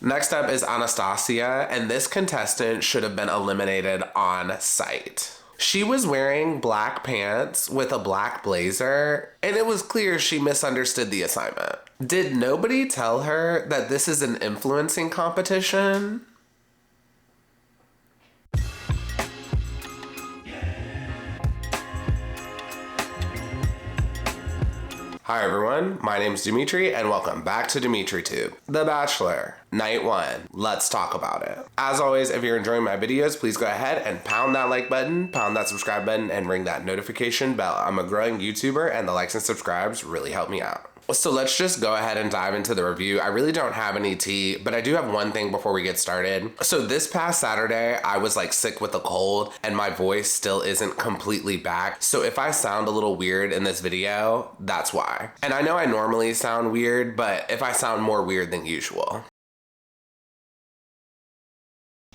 Next up is Anastasia, and this contestant should have been eliminated on sight. She was wearing black pants with a black blazer, and it was clear she misunderstood the assignment. Did nobody tell her that this is an influencing competition? Hi everyone, my name's Demetri and welcome back to DemetriTube. The Bachelor, Night 1. Let's talk about it. As always, if you're enjoying my videos, please go ahead and pound that like button, pound that subscribe button, and ring that notification bell. I'm a growing YouTuber and the likes and subscribes really help me out. So let's just go ahead and dive into the review. I really don't have any tea, but I do have one thing before we get started. So this past Saturday, I was like sick with a cold and my voice still isn't completely back. So if I sound a little weird in this video, that's why. And I know I normally sound weird, but if I sound more weird than usual.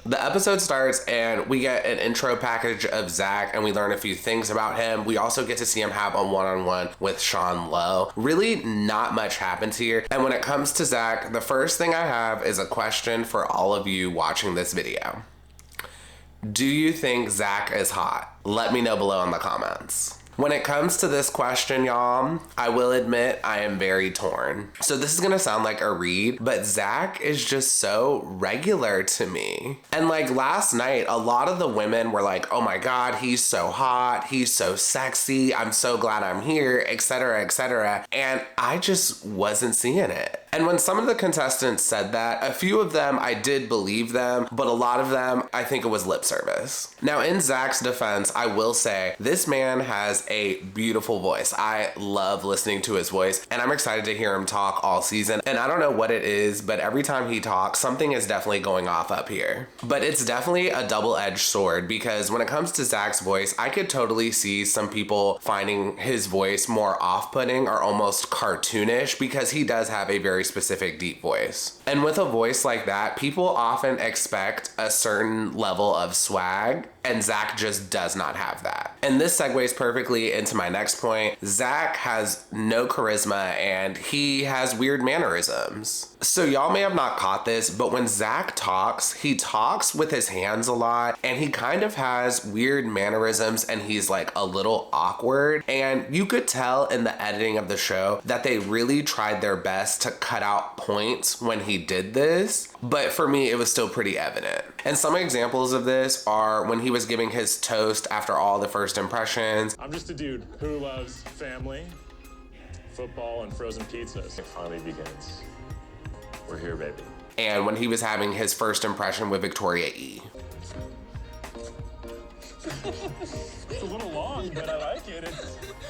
The episode starts and we get an intro package of Zach and we learn a few things about him. We also get to see him have a one-on-one with Sean Lowe. Really not much happens here. And when it comes to Zach, the first thing I have is a question for all of you watching this video. Do you think Zach is hot? Let me know below in the comments. When it comes to this question, y'all, I will admit I am very torn. So this is gonna sound like a read, but Zach is just so regular to me. And like last night, a lot of the women were like, oh my God, he's so hot, he's so sexy, I'm so glad I'm here, etc., etc. And I just wasn't seeing it. And when some of the contestants said that, a few of them, I did believe them, but a lot of them, I think it was lip service. Now in Zach's defense, I will say, this man has a beautiful voice. I love listening to his voice and I'm excited to hear him talk all season. And I don't know what it is, but every time he talks, something is definitely going off up here. But it's definitely a double-edged sword because when it comes to Zach's voice, I could totally see some people finding his voice more off-putting or almost cartoonish because he does have a very specific deep voice. And with a voice like that, people often expect a certain level of swag and Zach just does not have that. And this segues perfectly into my next point. Zach has no charisma and he has weird mannerisms. So y'all may have not caught this, but when Zach talks, he talks with his hands a lot and he kind of has weird mannerisms and he's like a little awkward. And you could tell in the editing of the show that they really tried their best to cut out points when he did this. But for me, it was still pretty evident. And some examples of this are when he was giving his toast after all the first impressions. I'm just a dude who loves family, football, and frozen pizzas. It finally begins. We're here, baby. And when he was having his first impression with Victoria E. It's a little long, but I like it.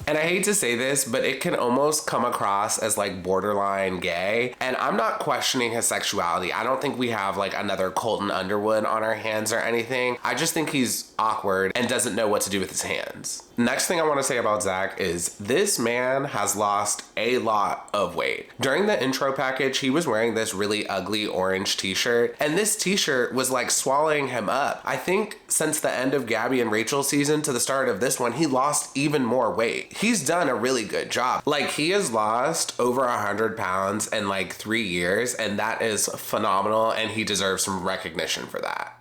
And I hate to say this, but it can almost come across as like borderline gay. And I'm not questioning his sexuality. I don't think we have like another Colton Underwood on our hands or anything. I just think he's awkward and doesn't know what to do with his hands. Next thing I want to say about Zach is this man has lost a lot of weight. During the intro package, he was wearing this really ugly orange t-shirt, and this t-shirt was like swallowing him up. I think since the end of Gabby and Rachel's season to the start of this one, he lost even more weight. He's done a really good job. Like he has lost over 100 pounds in like 3 years, and that is phenomenal, and he deserves some recognition for that.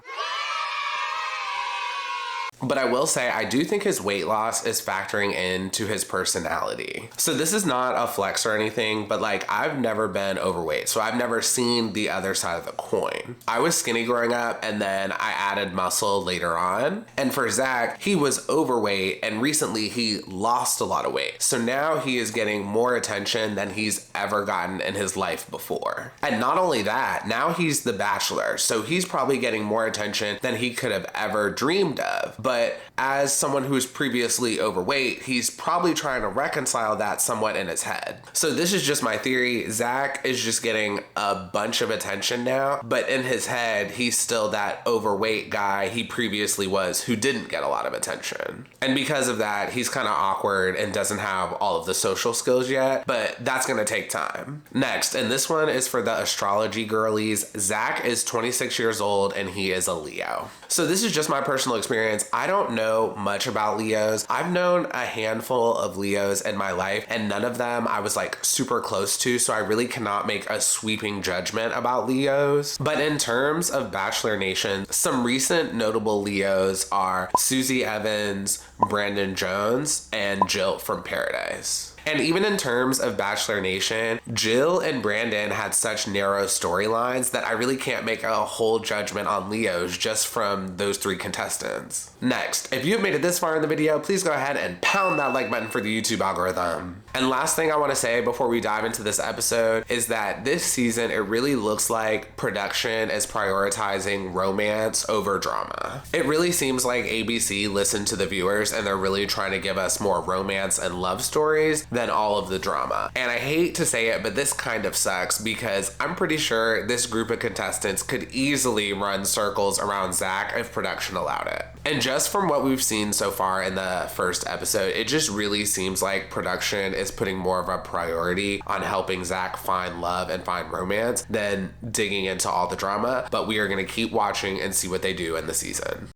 But I will say, I do think his weight loss is factoring into his personality. So this is not a flex or anything, but like I've never been overweight. So I've never seen the other side of the coin. I was skinny growing up and then I added muscle later on. And for Zach, he was overweight and recently he lost a lot of weight. So now he is getting more attention than he's ever gotten in his life before. And not only that, now he's the Bachelor. So he's probably getting more attention than he could have ever dreamed of. But as someone who's previously overweight, he's probably trying to reconcile that somewhat in his head. So this is just my theory. Zach is just getting a bunch of attention now, but in his head, he's still that overweight guy he previously was who didn't get a lot of attention. And because of that, he's kind of awkward and doesn't have all of the social skills yet, but that's gonna take time. Next, and this one is for the astrology girlies. Zach is 26 years old and he is a Leo. So this is just my personal experience. I I don't know much about Leos. I've known a handful of Leos in my life, and none of them I was like super close to, so I really cannot make a sweeping judgment about Leos. But in terms of Bachelor Nation, some recent notable Leos are Susie Evans, Brandon Jones, and Jill from Paradise. And even in terms of Bachelor Nation, Jill and Brandon had such narrow storylines that I really can't make a whole judgment on Leos just from those 3 contestants. Next, if you've made it this far in the video, please go ahead and pound that like button for the YouTube algorithm. And last thing I want to say before we dive into this episode is that this season, it really looks like production is prioritizing romance over drama. It really seems like ABC listened to the viewers and they're really trying to give us more romance and love stories than all of the drama. And I hate to say it, but this kind of sucks because I'm pretty sure this group of contestants could easily run circles around Zach if production allowed it. And just from what we've seen so far in the first episode, it just really seems like production is putting more of a priority on helping Zach find love and find romance than digging into all the drama. But we are going to keep watching and see what they do in the season.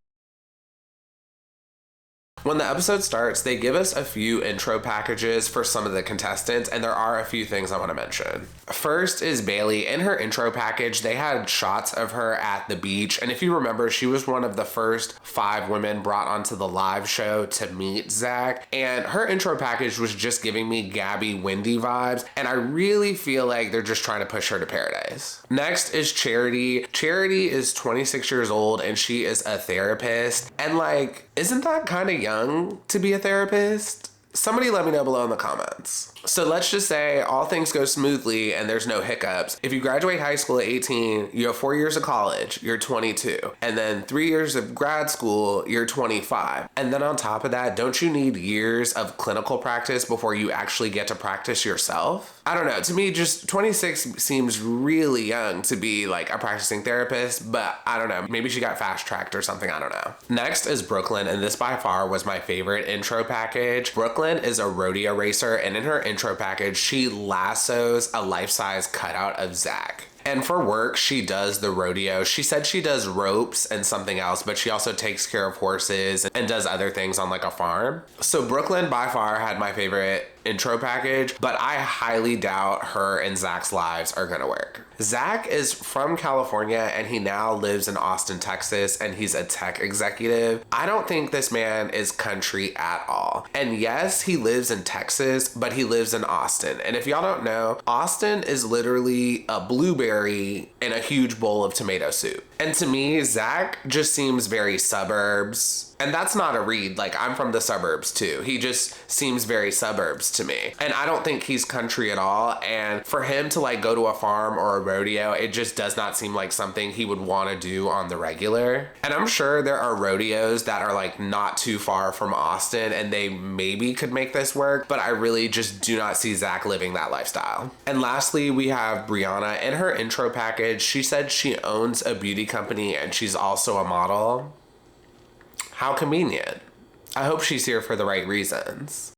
When the episode starts, they give us a few intro packages for some of the contestants, and there are a few things I want to mention. First is Bailey. In her intro package, they had shots of her at the beach, and if you remember, she was one of the first 5 women brought onto the live show to meet Zach, and her intro package was just giving me Gabby Wendy vibes, and I really feel like they're just trying to push her to paradise. Next is Charity. Charity is 26 years old, and she is a therapist, and like, isn't that kind of young to be a therapist? Somebody let me know below in the comments. So let's just say all things go smoothly and there's no hiccups. If you graduate high school at 18, you have 4 years of college, you're 22. And then 3 years of grad school, you're 25. And then on top of that, don't you need years of clinical practice before you actually get to practice yourself? I don't know. To me, just 26 seems really young to be like a practicing therapist, but I don't know. Maybe she got fast tracked or something. I don't know. Next is Brooklyn, and this by far was my favorite intro package. Brooklyn is a rodeo racer, and in her intro package, she lassos a life-size cutout of Zach. And for work, she does the rodeo. She said she does ropes and something else, but she also takes care of horses and does other things on like a farm. So Brooklyn by far had my favorite intro package, but I highly doubt her and Zach's lives are gonna work. Zach is from California and he now lives in Austin, Texas, and he's a tech executive. I don't think this man is country at all. And yes, he lives in Texas, but he lives in Austin. And if y'all don't know, Austin is literally a blueberry in a huge bowl of tomato soup. And to me, Zach just seems very suburbs. And that's not a read. Like, I'm from the suburbs too. He just seems very suburbs to me. And I don't think he's country at all. And for him to like go to a farm or a rodeo, it just does not seem like something he would want to do on the regular. And I'm sure there are rodeos that are like not too far from Austin and they maybe could make this work, but I really just do not see Zach living that lifestyle. And lastly, we have Brianna. In her intro package, she said she owns a beauty company and she's also a model. How convenient. I hope she's here for the right reasons.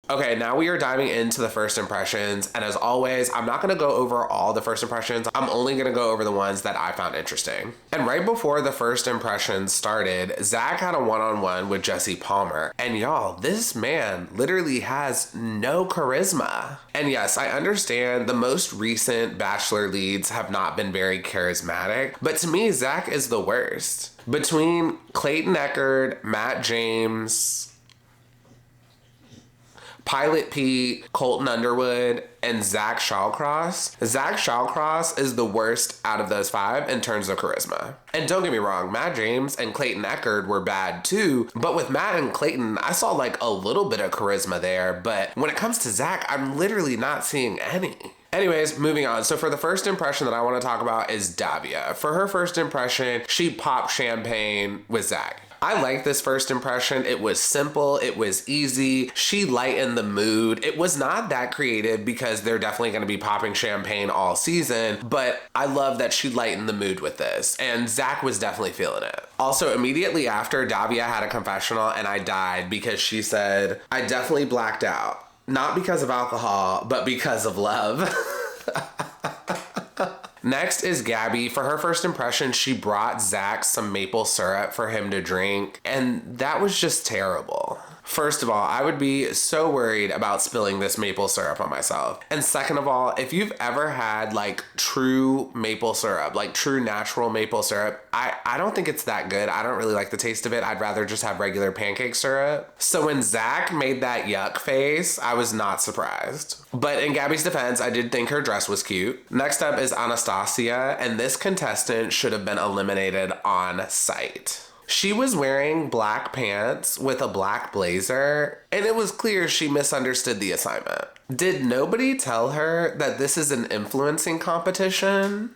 Okay, now we are diving into the first impressions, and as always, I'm not gonna go over all the first impressions. I'm only gonna go over the ones that I found interesting. And right before the first impressions started, Zach had a one-on-one with Jesse Palmer, and y'all, this man literally has no charisma. And yes, I understand the most recent Bachelor leads have not been very charismatic, but to me, Zach is the worst. Between Clayton Echard, Matt James, Pilot Pete, Colton Underwood, and Zach Shallcross. Zach Shallcross is the worst out of those 5 in terms of charisma. And don't get me wrong, Matt James and Clayton Echard were bad too, but with Matt and Clayton, I saw like a little bit of charisma there, but when it comes to Zach, I'm literally not seeing any. Anyways, moving on. So for the first impression that I want to talk about is Davia. For her first impression, she popped champagne with Zach. I like this first impression. It was simple. It was easy. She lightened the mood. It was not that creative because they're definitely going to be popping champagne all season, but I love that she lightened the mood with this, and Zach was definitely feeling it. Also, immediately after, Davia had a confessional and I died because she said, "I definitely blacked out. Not because of alcohol, but because of love." Next is Gabby. For her first impression, she brought Zach some maple syrup for him to drink, and that was just terrible. First of all, I would be so worried about spilling this maple syrup on myself. And second of all, if you've ever had like true maple syrup, like true natural maple syrup, I don't think it's that good. I don't really like the taste of it. I'd rather just have regular pancake syrup. So when Zach made that yuck face, I was not surprised. But in Gabby's defense, I did think her dress was cute. Next up is Anastasia, and this contestant should have been eliminated on sight. She was wearing black pants with a black blazer, and it was clear she misunderstood the assignment. Did nobody tell her that this is an influencing competition?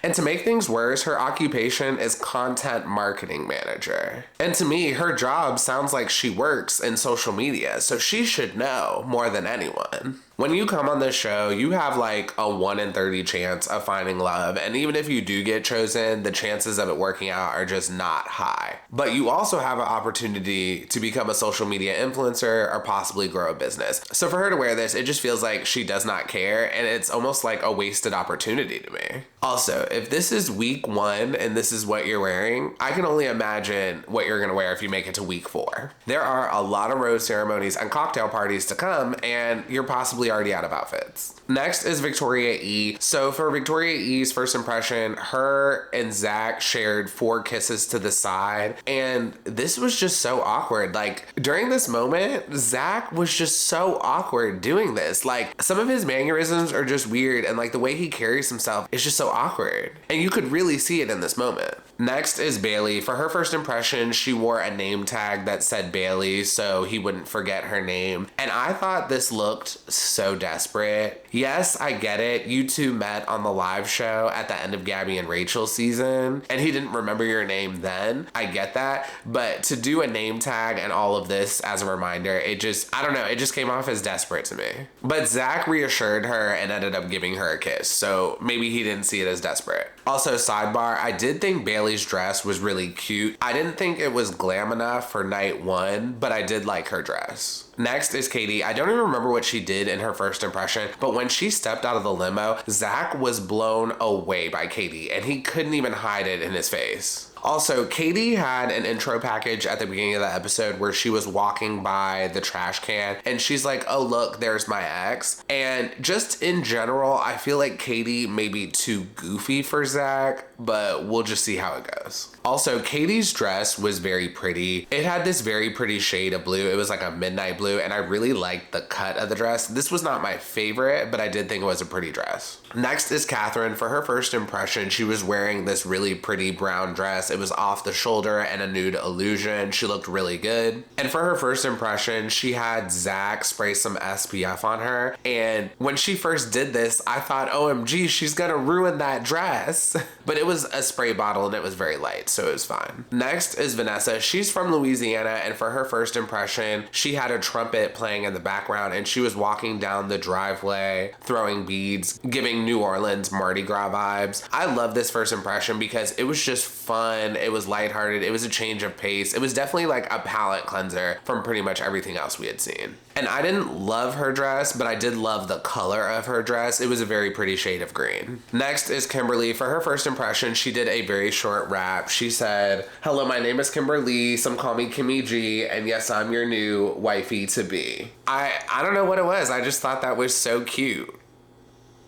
And to make things worse, her occupation is content marketing manager. And to me, her job sounds like she works in social media, so she should know more than anyone. When you come on this show, you have like a 1 in 30 chance of finding love. And even if you do get chosen, the chances of it working out are just not high. But you also have an opportunity to become a social media influencer or possibly grow a business. So for her to wear this, it just feels like she does not care. And it's almost like a wasted opportunity to me. Also, if this is week 1 and this is what you're wearing, I can only imagine what you're gonna wear if you make it to week 4. There are a lot of rose ceremonies and cocktail parties to come, and you're possibly already out of outfits. Next is Victoria E. So for Victoria E's first impression, her and Zach shared 4 kisses to the side, and this was just so awkward. Like during this moment, Zach was just so awkward doing this. Like some of his mannerisms are just weird, and like the way he carries himself is just so awkward. And you could really see it in this moment. Next is Bailey. For her first impression, she wore a name tag that said Bailey so he wouldn't forget her name. And I thought this looked so desperate. Yes, I get it. You two met on the live show at the end of Gabby and Rachel's season, and he didn't remember your name then. I get that. But to do a name tag and all of this as a reminder, it just, I don't know, it just came off as desperate to me. But Zach reassured her and ended up giving her a kiss, so maybe he didn't see it as desperate. Also, sidebar, I did think Bailey's dress was really cute. I didn't think it was glam enough for night 1, but I did like her dress. Next is Katie. I don't even remember what she did in her first impression, but when she stepped out of the limo, Zach was blown away by Katie, and he couldn't even hide it in his face. Also, Katie had an intro package at the beginning of the episode where she was walking by the trash can and she's like, oh look, there's my ex. And just in general, I feel like Katie may be too goofy for Zach, but we'll just see how it goes. Also, Katie's dress was very pretty. It had this very pretty shade of blue. It was like a midnight blue, and I really liked the cut of the dress. This was not my favorite, but I did think it was a pretty dress. Next is Catherine. For her first impression, she was wearing this really pretty brown dress. It was off the shoulder and a nude illusion. She looked really good. And for her first impression, she had Zach spray some SPF on her. And when she first did this, I thought, OMG, she's gonna ruin that dress. But it was a spray bottle and it was very light, so it was fine. Next is Vanessa. She's from Louisiana, and for her first impression, she had a trumpet playing in the background and she was walking down the driveway, throwing beads, giving New Orleans Mardi Gras vibes. I love this first impression because it was just fun. It was lighthearted. It was a change of pace. It was definitely like a palate cleanser from pretty much everything else we had seen. And I didn't love her dress, but I did love the color of her dress. It was a very pretty shade of green. Next is Kimberly. For her first impression, she did a very short rap. She said, hello, my name is Kimberly. Some call me Kimmy G. And yes, I'm your new wifey to be. I don't know what it was. I just thought that was so cute.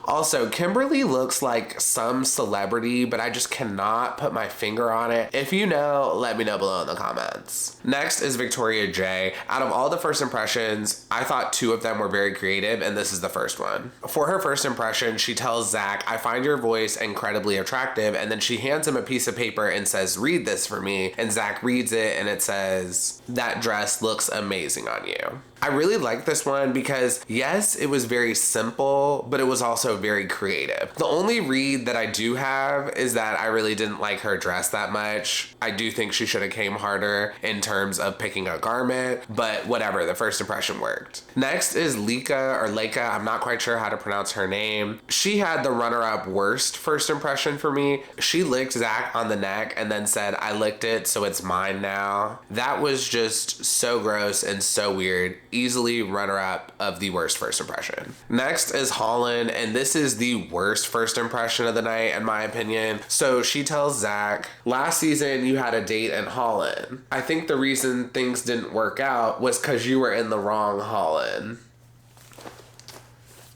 Also, Kimberly looks like some celebrity, but I just cannot put my finger on it. If you know, let me know below in the comments. Next is Victoria J. Out of all the first impressions, I thought 2 of them were very creative, and this is the first one. For her first impression, she tells Zach, I find your voice incredibly attractive, and then she hands him a piece of paper and says, read this for me, and Zach reads it, and it says, that dress looks amazing on you. I really like this one because yes, it was very simple, but it was also very creative. The only read that I do have is that I really didn't like her dress that much. I do think she should have came harder in terms of picking a garment, but whatever, the first impression worked. Next is Leica, I'm not quite sure how to pronounce her name. She had the runner-up worst first impression for me. She licked Zach on the neck and then said, I licked it, so it's mine now. That was just so gross and so weird. easily runner-up of the worst first impression. Next is Holland, and this is the worst first impression of the night in my opinion. So she tells Zach, last season you had a date in Holland. I think the reason things didn't work out was because you were in the wrong Holland.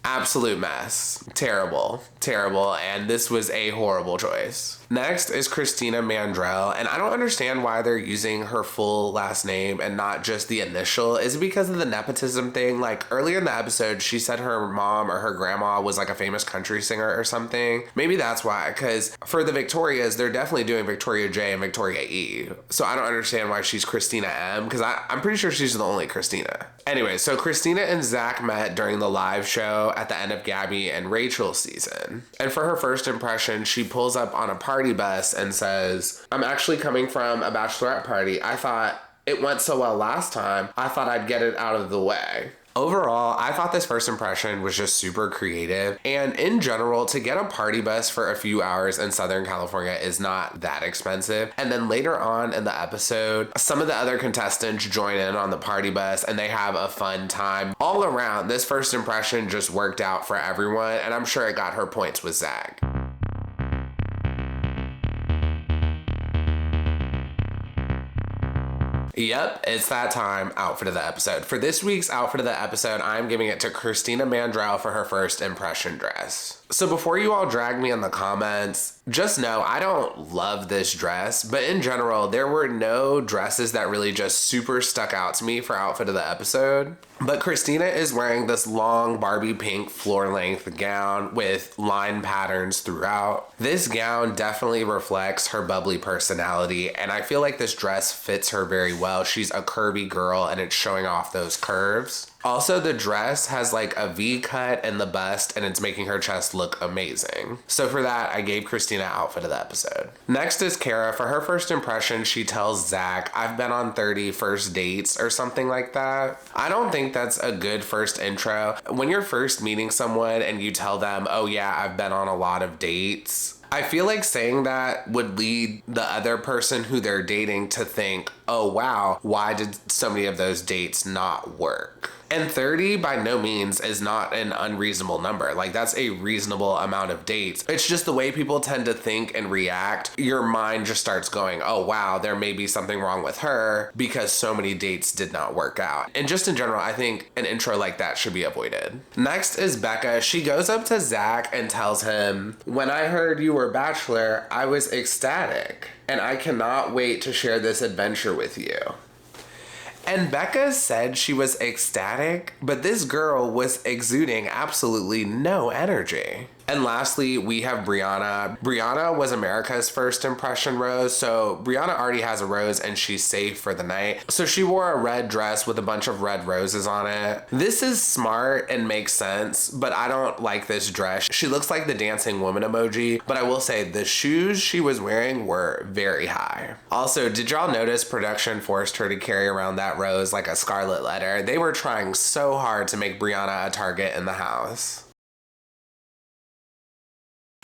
Absolute mess. Terrible, and this was a horrible choice. Next is Christina Mandrell, and I don't understand why they're using her full last name and not just the initial. Is it because of the nepotism thing? Like earlier in the episode, she said her mom or her grandma was like a famous country singer or something. Maybe that's why, because for the Victorias, they're definitely doing Victoria J and Victoria E. So I don't understand why she's Christina M, because I'm pretty sure she's the only Christina. Anyway, so Christina and Zach met during the live show at the end of Gabby and Rachel's season. And for her first impression, she pulls up on a party bus and says, I'm actually coming from a bachelorette party. I thought it went so well last time, I thought I'd get it out of the way. Overall, I thought this first impression was just super creative, and in general, to get a party bus for a few hours in Southern California is not that expensive. And then later on in the episode, some of the other contestants join in on the party bus and they have a fun time. All around, this first impression just worked out for everyone, and I'm sure it got her points with Zach. Yep, it's that time. Outfit of the episode. For this week's outfit of the episode, I'm giving it to Christina Mandrell for her first impression dress. So before you all drag me in the comments, just know I don't love this dress, but in general, there were no dresses that really just super stuck out to me for outfit of the episode. But Christina is wearing this long Barbie pink floor length gown with line patterns throughout. This gown definitely reflects her bubbly personality, and I feel like this dress fits her very well. She's a curvy girl and it's showing off those curves. Also, the dress has like a V cut in the bust and it's making her chest look amazing. So for that, I gave Christina outfit of the episode. Next is Kara. For her first impression, she tells Zach, I've been on 30 first dates or something like that. I don't think that's a good first intro. When you're first meeting someone and you tell them, oh yeah, I've been on a lot of dates, I feel like saying that would lead the other person who they're dating to think, oh wow, why did so many of those dates not work? And 30 by no means is not an unreasonable number. Like that's a reasonable amount of dates. It's just the way people tend to think and react. Your mind just starts going, oh wow, there may be something wrong with her because so many dates did not work out. And just in general, I think an intro like that should be avoided. Next is Becca. She goes up to Zach and tells him, when I heard you were Bachelor, I was ecstatic and I cannot wait to share this adventure with you. And Becca said she was ecstatic, but this girl was exuding absolutely no energy. And lastly, we have Brianna. Brianna was America's first impression rose, so Brianna already has a rose and she's safe for the night. So she wore a red dress with a bunch of red roses on it. This is smart and makes sense, but I don't like this dress. She looks like the dancing woman emoji, but I will say the shoes she was wearing were very high. Also, did y'all notice production forced her to carry around that rose like a scarlet letter? They were trying so hard to make Brianna a target in the house.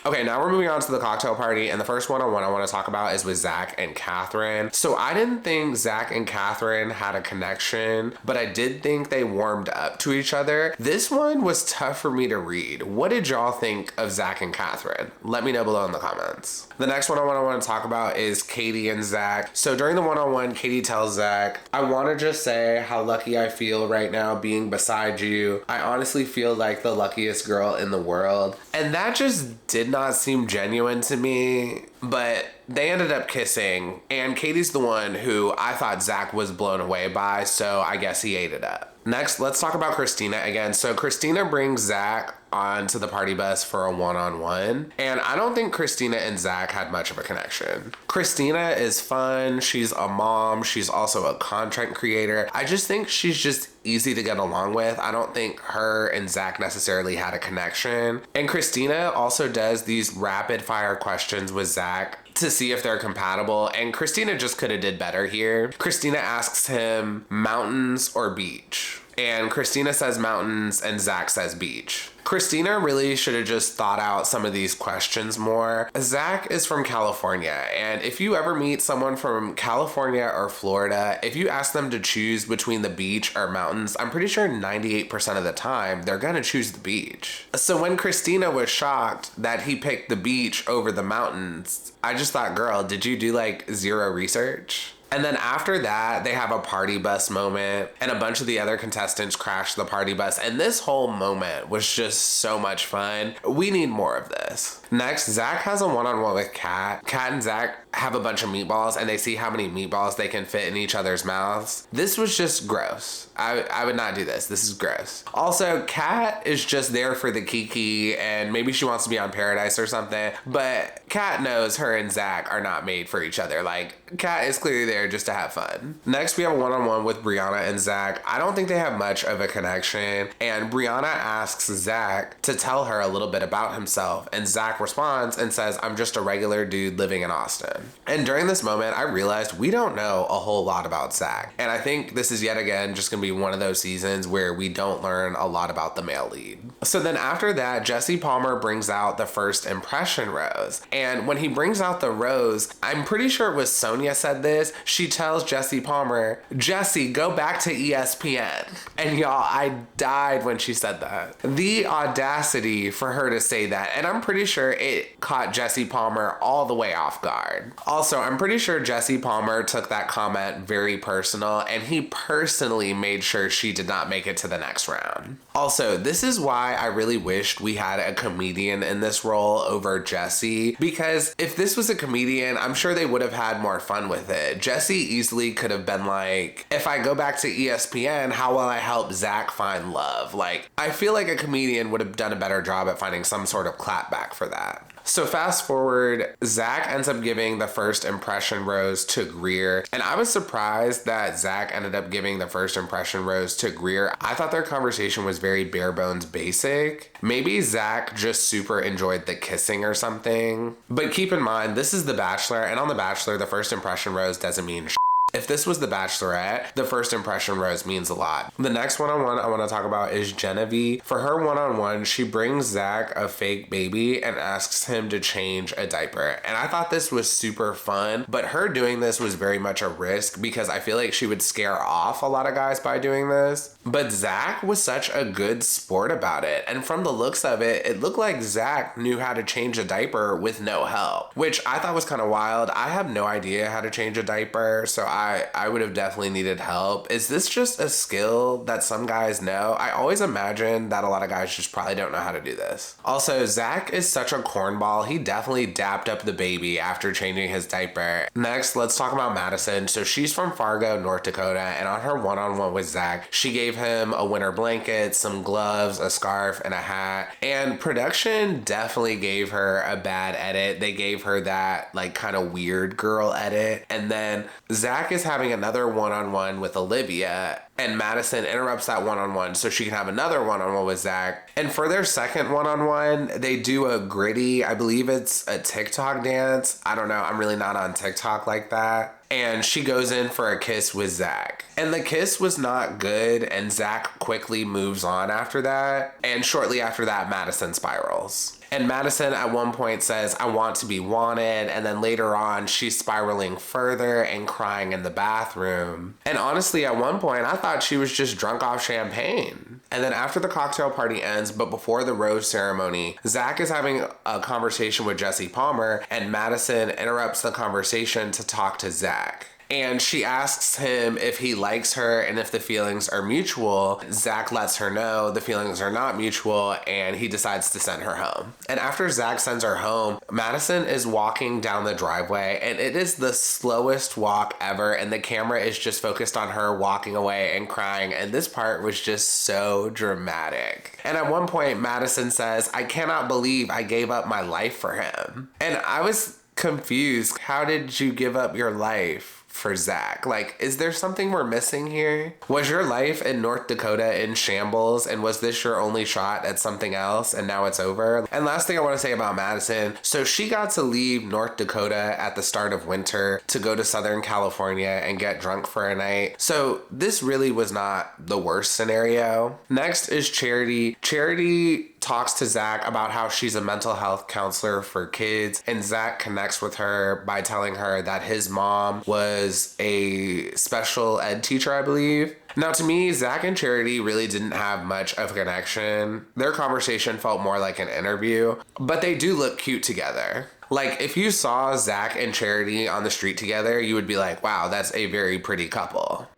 Okay, now we're moving on to the cocktail party, and the first one-on-one I want to talk about is with Zach and Catherine. So I didn't think Zach and Catherine had a connection, but I did think they warmed up to each other. This one was tough for me to read. What did y'all think of Zach and Catherine? Let me know below in the comments. The next one-on-one I want to talk about is Katie and Zach. So during the one-on-one, Katie tells Zach, I want to just say how lucky I feel right now being beside you. I honestly feel like the luckiest girl in the world. And that just did not seem genuine to me, but they ended up kissing, and Katie's the one who I thought Zach was blown away by, so I guess he ate it up. Next, let's talk about Christina again. So Christina brings Zach onto the party bus for a one-on-one, and I don't think Christina and Zach had much of a connection. Christina is fun, she's a mom, she's also a content creator. I just think she's just easy to get along with. I don't think her and Zach necessarily had a connection. And Christina also does these rapid fire questions with Zach to see if they're compatible, and Christina just could have did better here. Christina asks him mountains or beach. And Christina says mountains and Zach says beach. Christina really should have just thought out some of these questions more. Zach is from California, and if you ever meet someone from California or Florida, if you ask them to choose between the beach or mountains, I'm pretty sure 98% of the time they're gonna choose the beach. So when Christina was shocked that he picked the beach over the mountains, I just thought, girl, did you do like zero research? And then after that, they have a party bus moment, and a bunch of the other contestants crash the party bus. And this whole moment was just so much fun. We need more of this. Next, Zach has a one-on-one with Kat. Kat and Zach have a bunch of meatballs, and they see how many meatballs they can fit in each other's mouths. This was just gross. I would not do this. This is gross. Also, Kat is just there for the kiki, and maybe she wants to be on Paradise or something, but Kat knows her and Zach are not made for each other. Like, Kat is clearly there just to have fun. Next, we have a one-on-one with Brianna and Zach. I don't think they have much of a connection, and Brianna asks Zach to tell her a little bit about himself, and Zach responds and says, I'm just a regular dude living in Austin. And during this moment, I realized we don't know a whole lot about Zach, and I think this is yet again just gonna be one of those seasons where we don't learn a lot about the male lead. So then after that, Jesse Palmer brings out the first impression rose, and when he brings out the rose, I'm pretty sure it was Sonia said this, she tells Jesse Palmer, Jesse, go back to ESPN. And y'all, I died when she said that. The audacity for her to say that, and I'm pretty sure it caught Jesse Palmer all the way off guard. Also, I'm pretty sure Jesse Palmer took that comment very personal, and he personally made sure she did not make it to the next round. Also, this is why I really wished we had a comedian in this role over Jesse, because if this was a comedian, I'm sure they would have had more fun with it. Jesse easily could have been like, if I go back to ESPN, how will I help Zach find love? Like, I feel like a comedian would have done a better job at finding some sort of clapback for that. So fast forward, Zach ends up giving the first impression rose to Greer, and I was surprised that Zach ended up giving the first impression rose to Greer. I thought their conversation was very bare bones basic. Maybe Zach just super enjoyed the kissing or something. But keep in mind, this is The Bachelor, and on The Bachelor, the first impression rose doesn't mean shit. If this was The Bachelorette, the first impression rose means a lot. The next one-on-one I want to talk about is Genevieve. For her one-on-one, she brings Zach a fake baby and asks him to change a diaper. And I thought this was super fun, but her doing this was very much a risk because I feel like she would scare off a lot of guys by doing this. But Zach was such a good sport about it. And from the looks of it, it looked like Zach knew how to change a diaper with no help, which I thought was kind of wild. I have no idea how to change a diaper, so I would have definitely needed help. Is this just a skill that some guys know? I always imagine that a lot of guys just probably don't know how to do this. Also, Zach is such a cornball. He definitely dapped up the baby after changing his diaper. Next, let's talk about Madison. So she's from Fargo, North Dakota, and on her one-on-one with Zach, she gave him a winter blanket, some gloves, a scarf, and a hat. And production definitely gave her a bad edit. They gave her that like kind of weird girl edit. And then Zach is having another one-on-one with Olivia, and Madison interrupts that one-on-one so she can have another one-on-one with Zach. And for their second one-on-one, they do a gritty, I believe it's a TikTok dance. I don't know, I'm really not on TikTok like that. And she goes in for a kiss with Zach. And the kiss was not good, and Zach quickly moves on after that. And shortly after that, Madison spirals. And Madison at one point says, I want to be wanted. And then later on, she's spiraling further and crying in the bathroom. And honestly, at one point, I thought she was just drunk off champagne. And then after the cocktail party ends, but before the rose ceremony, Zach is having a conversation with Jesse Palmer, and Madison interrupts the conversation to talk to Zach. And she asks him if he likes her and if the feelings are mutual. Zach lets her know the feelings are not mutual, and he decides to send her home. And after Zach sends her home, Madison is walking down the driveway, and it is the slowest walk ever, and the camera is just focused on her walking away and crying, and this part was just so dramatic. And at one point, Madison says, I cannot believe I gave up my life for him. And I was confused. How did you give up your life for Zach. Like, is there something we're missing here? Was your life in North Dakota in shambles, and was this your only shot at something else and now it's over? And last thing I want to say about Madison, so she got to leave North Dakota at the start of winter to go to Southern California and get drunk for a night. So this really was not the worst scenario. Next is Charity. Charity talks to Zach about how she's a mental health counselor for kids, and Zach connects with her by telling her that his mom was a special ed teacher, I believe. Now, to me, Zach and Charity really didn't have much of a connection. Their conversation felt more like an interview, but they do look cute together. Like, if you saw Zach and Charity on the street together, you would be like, wow, that's a very pretty couple.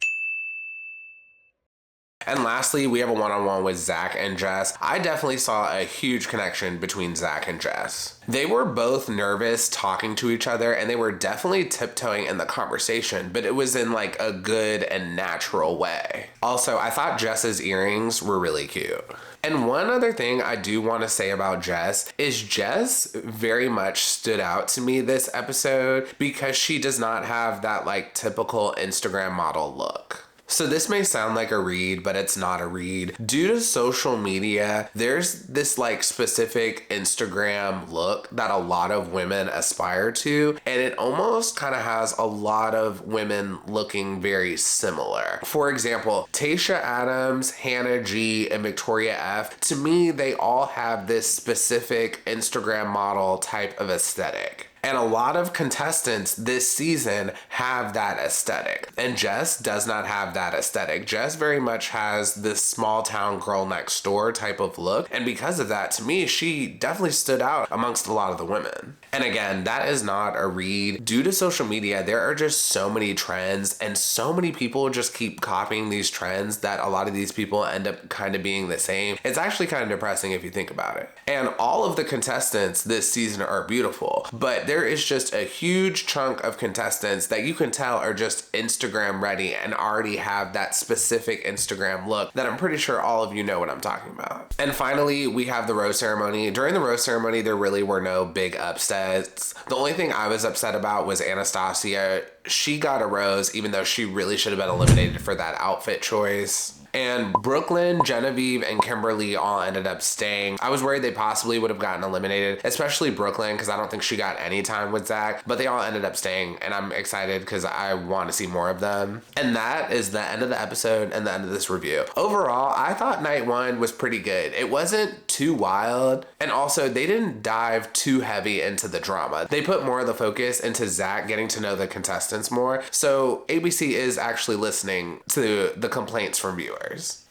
And lastly, we have a one-on-one with Zach and Jess. I definitely saw a huge connection between Zach and Jess. They were both nervous talking to each other, and they were definitely tiptoeing in the conversation, but it was in like a good and natural way. Also, I thought Jess's earrings were really cute. And one other thing I do want to say about Jess is Jess very much stood out to me this episode because she does not have that like typical Instagram model look. So this may sound like a read, but it's not a read. Due to social media, there's this like specific Instagram look that a lot of women aspire to, and it almost kind of has a lot of women looking very similar. For example, Tayshia Adams, Hannah G, and Victoria F, to me, they all have this specific Instagram model type of aesthetic. And a lot of contestants this season have that aesthetic. And Jess does not have that aesthetic. Jess very much has this small town girl next door type of look. And because of that, to me, she definitely stood out amongst a lot of the women. And again, that is not a read. Due to social media, there are just so many trends and so many people just keep copying these trends that a lot of these people end up kind of being the same. It's actually kind of depressing if you think about it. And all of the contestants this season are beautiful, but there is just a huge chunk of contestants that you can tell are just Instagram ready and already have that specific Instagram look that I'm pretty sure all of you know what I'm talking about. And finally, we have the rose ceremony. During the rose ceremony, there really were no big upsets. The only thing I was upset about was Anastasia. She got a rose even though she really should have been eliminated for that outfit choice. And Brooklyn, Genevieve, and Kimberly all ended up staying. I was worried they possibly would have gotten eliminated, especially Brooklyn, because I don't think she got any time with Zach, but they all ended up staying, and I'm excited because I want to see more of them. And that is the end of the episode and the end of this review. Overall, I thought night one was pretty good. It wasn't too wild, and also they didn't dive too heavy into the drama. They put more of the focus into Zach getting to know the contestants more, so ABC is actually listening to the complaints from viewers.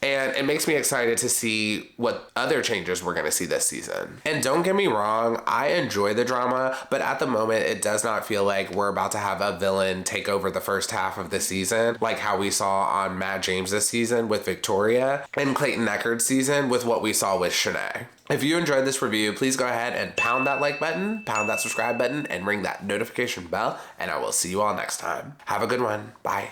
And it makes me excited to see what other changes we're going to see this season. And don't get me wrong, I enjoy the drama, but at the moment it does not feel like we're about to have a villain take over the first half of the season, like how we saw on Matt James this season with Victoria, and Clayton Echard's season with what we saw with Shanae. If you enjoyed this review, please go ahead and pound that like button, pound that subscribe button, and ring that notification bell, and I will see you all next time. Have a good one. Bye.